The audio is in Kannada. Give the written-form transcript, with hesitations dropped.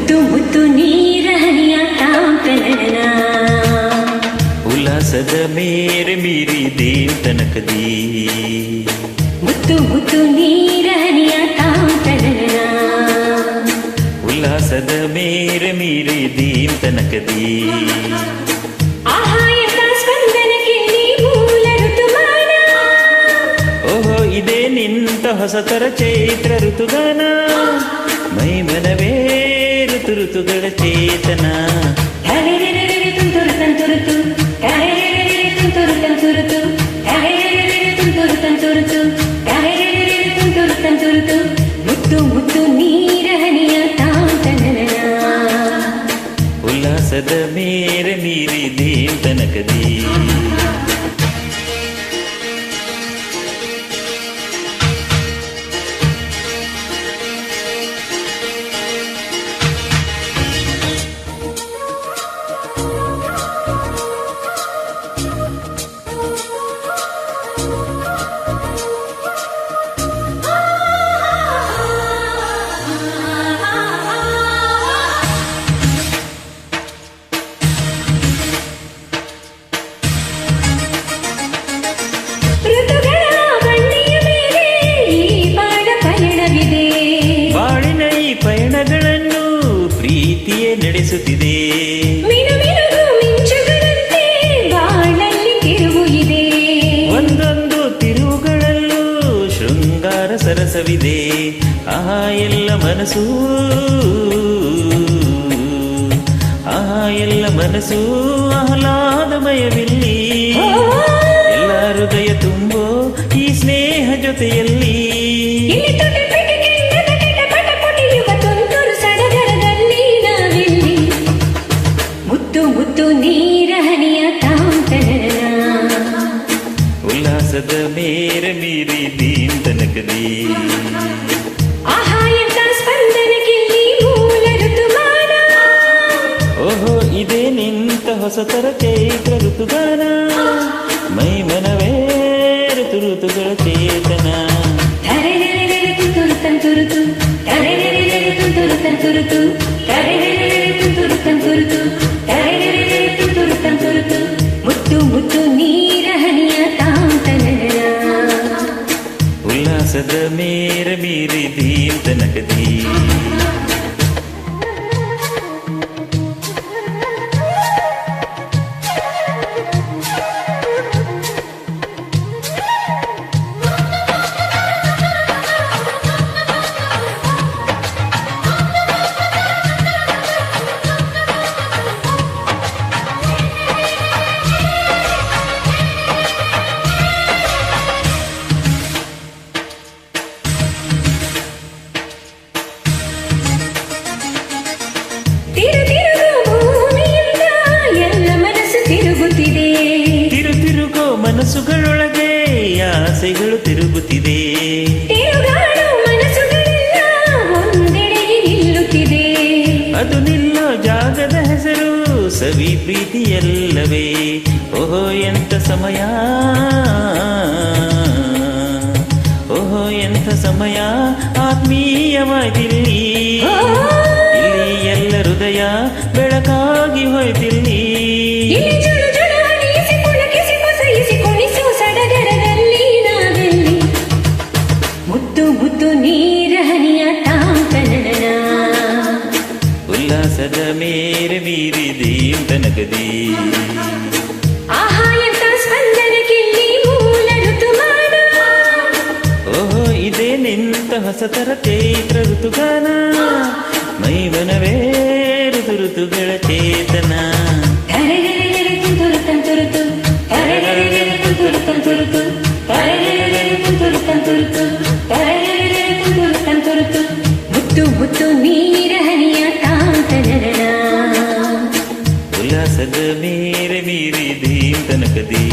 ಮುತ್ತು ಮುತ್ತು ನೀರ ಹನಿಯ ತಾಂತನನ ಉಲ್ಲಾಸದ ಮೇರೆ ಮೀರಿ ದೇವ್ ತನಕದಿ ಮುತ್ತು ಮುತ್ತು ನೀರ ಹನಿಯ ತಾಂತನನ ಉಲ್ಲಾಸದ ಮೇರೆ ಮೀರಿ ದೇವ್ ತನಕದಿ ಆಹಾಯಕ ಸ್ಪಂದನಕ್ಕೆ ನೀ ಮೂಲ ಋತುಮಾನ ಓಹೋ ಇದೇ ನಿಂತ ಹೊಸತರ ಚೈತ್ರ ಋತುಗಾನ ಮೈ ಮನವೇ ಋತು ಋತುಗಳ ಚೇತನ ತುಂತುರು ತಂತುರುತು ತುಂತುರು ತಂತುರುತು ತುಂತುರು ತಂತುರುತು ತುಂತುರು ತಂತುರುತು ಮುತ್ತು ಮುತ್ತು ನೀರ ಹನಿಯ ತಾಂತನನ ಉಲ್ಲಾಸದ ಮೇರೆ ಮೀರಿ ದೇವ್ ತನಕದಿ ಋತುಗಳ ಬಂಡಿಯ ಮೇಲೆ ಈ ಬಾಳ ಪಯಣವಿದೆ ಬಾಳಿನ ಈ ಪಯಣಗಳನ್ನು ಪ್ರೀತಿಯೇ ನಡೆಸುತ್ತಿದೆ ಮಿನು ಮಿನುಗು ಮಿಂಚುಗಳಂತೆ ಬಾಳಲ್ಲಿ ತಿರುವು ಇದೆ ಒಂದೊಂದು ತಿರುವುಗಳಲ್ಲೂ ಶೃಂಗಾರ ಸರಸವಿದೆ ಆಹಾ ಎಲ್ಲ ಮನಸ್ಸು ಆಹಾ ಎಲ್ಲ ಮನಸ್ಸು ಆಹ್ಲಾದಮಯವಿಲ್ಲಿ ಎಲ್ಲ ಹೃದಯ ತುಂಬೋ ಈ ಸ್ನೇಹ ಜೊತೆಯಲ್ಲಿ ಇಲ್ಲಿ ತೊಟಪಟಿಕೆ ನಟನಟ ಪಟಪಟಿಯುವ ತುಂತುರು ಸಡಗರದಲ್ಲಿ ನಾವಿಲ್ಲಿ ಮುತ್ತು ಮುತ್ತು ನೀರ ಹನಿಯ ತಾಂತನನ ಉಲ್ಲಾಸದ ಮೇರೆ ಮೀರಿ ದೀನ್ ತನಕದಿ ಆಹಾಯಕ ಸ್ಪಂದನಕ್ಕಿಲ್ಲಿ ಮೂಲ ಋತುಮಾನ ಓಹೋ ಇದೇ ನಿಂತ ಹೊಸತರ ಚೈತ್ರ ಋತುಗಾನ ಮೈ ಮನವೇ ಋತು ಋತುಗಳ ಚೇತನ ತುಂತುರು ತಂತುರುತು ತುಂತುರು ತಂತುರುತು ತುಂತುರು ತಂತುರುತು ತುಂತುರು ತಂತುರುತು ಮುತ್ತು ಮುತ್ತು ನೀರ ಹನಿಯ ತಾಂತನನ ಉಲ್ಲಾಸದ ಮೇರೆ ಮೀರಿ ದೀನ್ ತನಕದಿ ತಿರುಗೋ ಭೂಮಿಯಿಂದ ಎಲ್ಲ ಮನಸ್ಸು ತಿರುಗುತ್ತಿದೆ ತಿರುಗೋ ಮನಸ್ಸುಗಳೊಳಗೆ ಆಸೆಗಳು ತಿರುಗುತ್ತಿದೆ ತಿರುಗಾಡೋ ಮನಸ್ಸುಗಳೆಲ್ಲ ಒಂದೆಡೆಗೆ ನಿಲ್ಲುತ್ತಿದೆ ಅದು ನಿಲ್ಲೋ ಜಾಗದ ಹೆಸರು ಸವಿ ಪ್ರೀತಿಯಲ್ಲವೇ ಓಹೋ ಎಂಥ ಸಮಯ ಓಹೋ ಎಂಥ ಸಮಯ ಆತ್ಮೀಯವಾಗಿಲ್ಲಿ ಇಲ್ಲಿ ಎಲ್ಲ ಹೃದಯ ಬೆಳಕಾಗಿ ಹೋಯ್ತಿಲ್ಲಿ ಇಲ್ಲಿ ಜುಳು ಜುಳು ಹನಿಯಿಸಿ ಪುಳಕಿಸಿ ಕೊಸೈಸಿ ಕುಣಿಸು ಸಡಗರದಲ್ಲಿ ನಾವೆಲ್ಲಿ ಮುತ್ತು ಮುತ್ತು ನೀರ ಹನಿಯ ತಾಂತನನ ಉಲ್ಲಾಸದ ಮೇರೆ ಮೀರಿ ದೇವ್ ತನಕದಿ ಆಹಾಯಕ ಸ್ಪಂದನಕ್ಕಿಲ್ಲಿ ಮೂಲ ಋತುಮಾನ ಓಹೋ ಇದೇ ನಿಂತ ಹೊಸತರ ಚೈತ್ರ ಋತುಗಾನ ಮೈ ಮನವೇ ಋತು ಋತುಗಳ ಚೇತನ ತುಂತುರು ತಂತುರುತು ತುಂತುರು ತಂತುರುತು ತುಂತುರು ತಂತುರುತು ತುಂತುರು ತಂತುರುತು ಮುತ್ತು ಮುತ್ತು ನೀರ ಹನಿಯ ತಾಂತನನ ಉಲ್ಲಾಸದ ಮೇರೆ ಮೀರಿ ದೀನ್ ತನಕದಿ